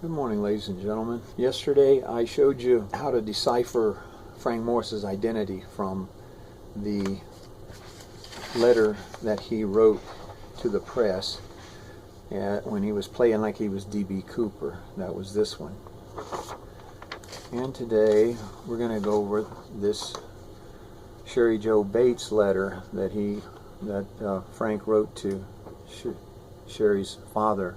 Good morning, ladies and gentlemen. Yesterday I showed you how to decipher Frank Morris's identity from the letter that he wrote to the press when he was playing like he was D.B. Cooper. That was this one. And today we're going to go over this Cheri Jo Bates letter that Frank wrote to Cheri's father,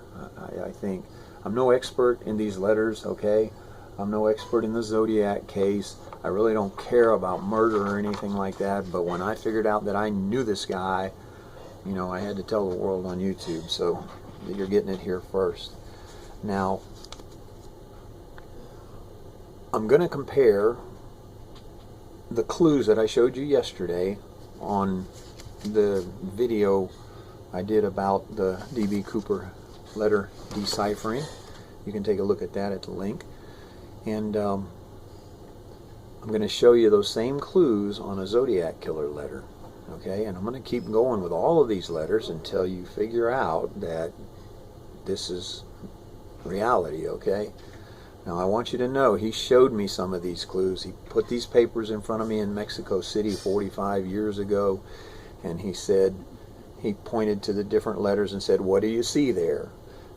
I think. I'm no expert in these letters, okay? I'm no expert in the Zodiac case. I really don't care about murder or anything like that, but when I figured out that I knew this guy, you know, I had to tell the world on YouTube, so you're getting it here first. Now, I'm going to compare the clues that I showed you yesterday on the video I did about the D.B. Cooper letter deciphering. You can take a look at that at the link. And I'm going to show you those same clues on a Zodiac killer letter. Okay, and I'm going to keep going with all of these letters until you figure out that this is reality, okay? Now I want you to know he showed me some of these clues. He put these papers in front of me in Mexico City 45 years ago, and he pointed to the different letters and said, "What do you see there?"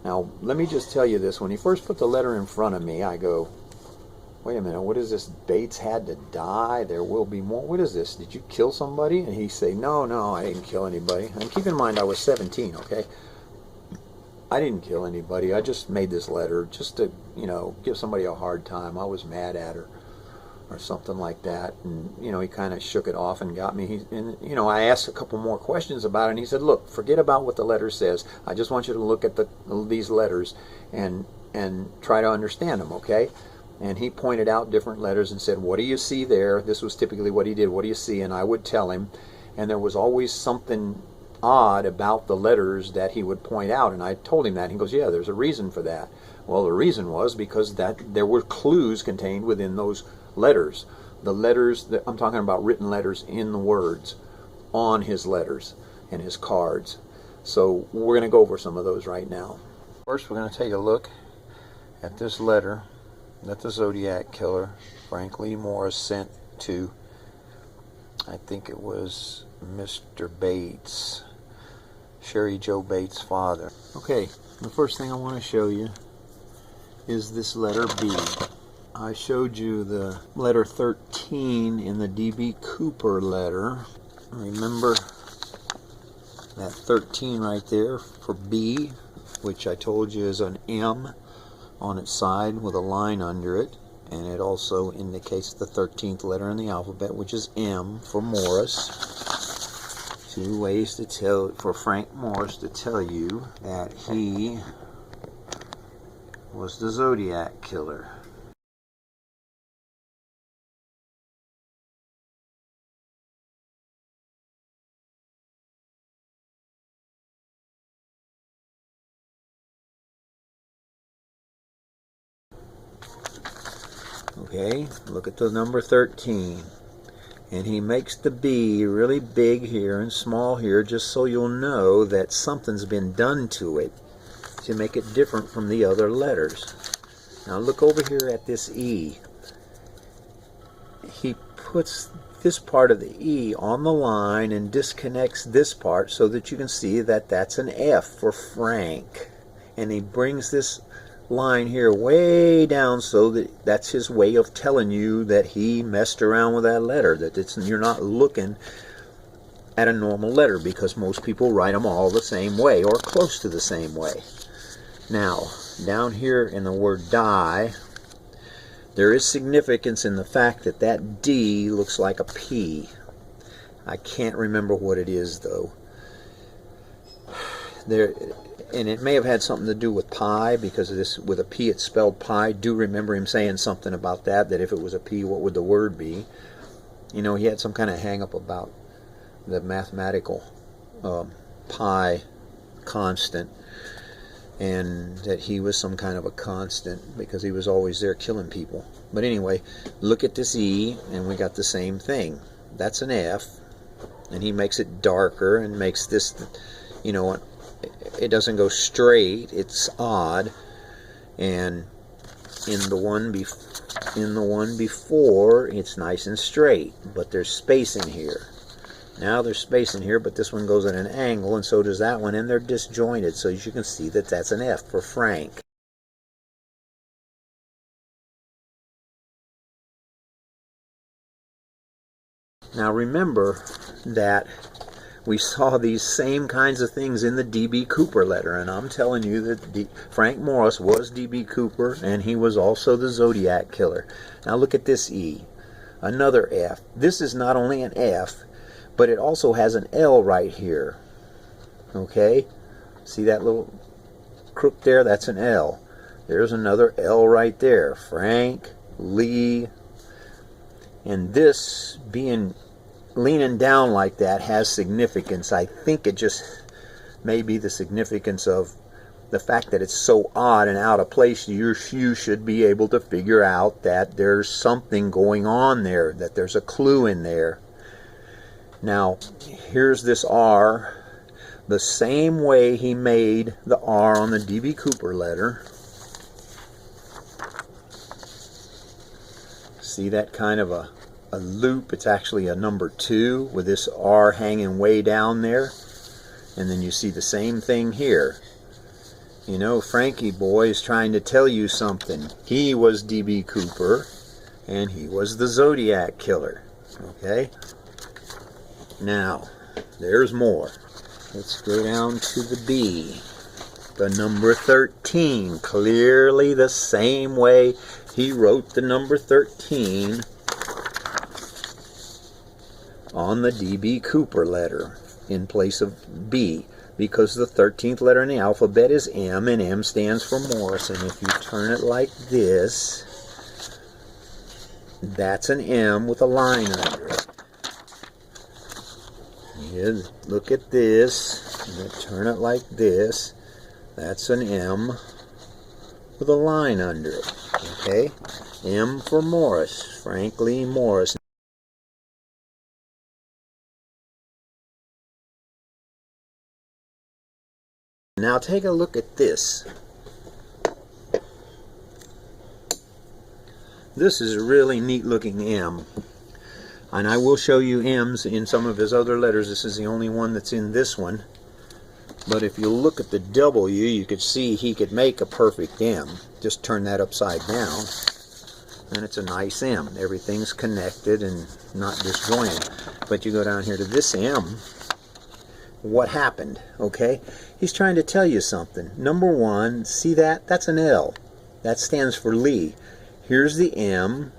Now, let me just tell you this. When he first put the letter in front of me, I go, wait a minute, what is this? Bates had to die? There will be more? What is this? Did you kill somebody? And he say, no, I didn't kill anybody. And keep in mind, I was 17, okay? I didn't kill anybody. I just made this letter just to, you know, give somebody a hard time. I was mad at her or something like that. And, you know, he kind of shook it off and got me. And, you know, I asked a couple more questions about it, and he said, look, forget about what the letter says. I just want you to look at these letters and try to understand them, okay? And he pointed out different letters and said, what do you see there? This was typically what he did. What do you see? And I would tell him. And there was always something odd about the letters that he would point out. And I told him that. He goes, yeah, there's a reason for that. Well, the reason was because there were clues contained within those letters. The letters that I'm talking about, written letters in the words on his letters and his cards. So we're going to go over some of those right now. First, we're going to take a look at this letter that the Zodiac killer, Frank Lee Morris, sent to, I think it was Mr. Bates, Cheri Jo Bates' father. Okay, the first thing I want to show you is this letter B. I showed you the letter 13 in the D.B. Cooper letter. Remember that 13 right there for B, which I told you is an M on its side with a line under it, and it also indicates the 13th letter in the alphabet, which is M for Morris. Two ways to tell for Frank Morris to tell you that he was the Zodiac killer. Okay, look at the number 13. And he makes the B really big here and small here just so you'll know that something's been done to it to make it different from the other letters. Now look over here at this E. He puts this part of the E on the line and disconnects this part so that you can see that that's an F for Frank. And he brings this line here way down so that that's his way of telling you that he messed around with that letter, that you're not looking at a normal letter, because most people write them all the same way or close to the same way. Now, down here in the word die, there is significance in the fact that that D looks like a P. I can't remember what it is though. And it may have had something to do with pi, because of this, with a P it's spelled pi. I do remember him saying something about that if it was a P, what would the word be? You know, he had some kind of hang-up about the mathematical pi constant, and that he was some kind of a constant because he was always there killing people. But anyway, look at this E, and we got the same thing. That's an F, and he makes it darker and makes this, you know, it doesn't go straight, it's odd, and In the one before, it's nice and straight, but there's space in here. Now there's space in here, but this one goes at an angle, and so does that one, and they're disjointed, so you can see that that's an F for Frank. Now remember that we saw these same kinds of things in the D.B. Cooper letter, and I'm telling you that Frank Morris was D.B. Cooper, and he was also the Zodiac killer. Now look at this E, another F. This is not only an F, but it also has an L right here. Okay? See that little crook there? That's an L. There's another L right there. Frank, Lee, and this being leaning down like that has significance. I think it just may be the significance of the fact that it's so odd and out of place. You should be able to figure out that there's something going on there, that there's a clue in there. Now, here's this R, the same way he made the R on the D.B. Cooper letter. See that kind of a loop? It's actually a number 2 with this R hanging way down there. And then you see the same thing here. You know, Frankie boy is trying to tell you something. He was D.B. Cooper, and he was the Zodiac killer. Okay? Now, there's more. Let's go down to the B. The number 13. Clearly the same way he wrote the number 13 on the D.B. Cooper letter in place of B, because the 13th letter in the alphabet is M, and M stands for Morris. And if you turn it like this, that's an M with a line under it. Yeah, look at this. I'm going to turn it like this. That's an M with a line under it. Okay? M for Morris. Frank Lee Morris. Now take a look at this. This is a really neat looking M. And I will show you M's in some of his other letters. This is the only one that's in this one. But if you look at the W, you could see he could make a perfect M. Just turn that upside down, and it's a nice M. Everything's connected and not disjointed. But you go down here to this M, what happened? Okay? He's trying to tell you something. Number 1, see that? That's an L. That stands for Lee. Here's the M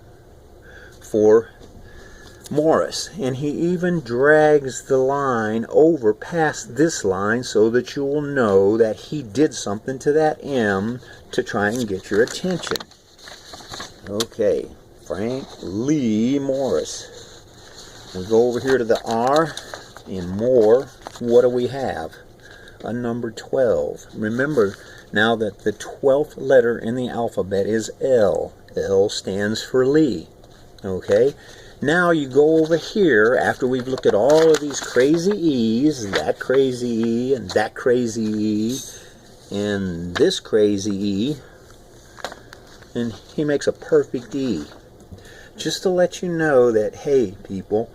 for Morris, and he even drags the line over past this line so that you will know that he did something to that M to try and get your attention. Okay, Frank Lee Morris. We go over here to the R in more. What do we have? A number 12. Remember now that the 12th letter in the alphabet is L. L stands for Lee. Okay? Now you go over here, after we've looked at all of these crazy E's, that crazy E, and that crazy E, and this crazy E, and he makes a perfect E. Just to let you know that, hey, people,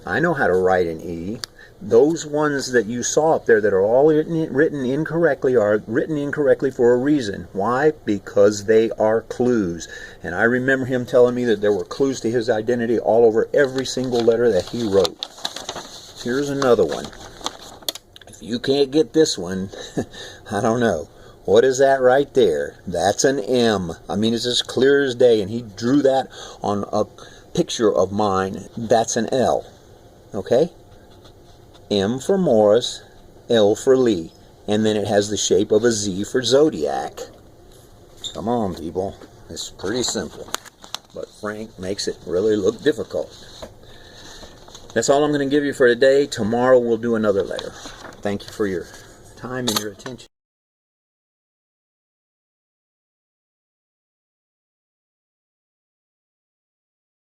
I know how to write an E. Those ones that you saw up there that are all written incorrectly are written incorrectly for a reason. Why? Because they are clues. And I remember him telling me that there were clues to his identity all over every single letter that he wrote. Here's another one. If you can't get this one, I don't know. What is that right there? That's an M. I mean, it's as clear as day, and he drew that on a picture of mine. That's an L. Okay? M for Morris, L for Lee, and then it has the shape of a Z for Zodiac. Come on, people. It's pretty simple, but Frank makes it really look difficult. That's all I'm going to give you for today. Tomorrow we'll do another letter. Thank you for your time and your attention.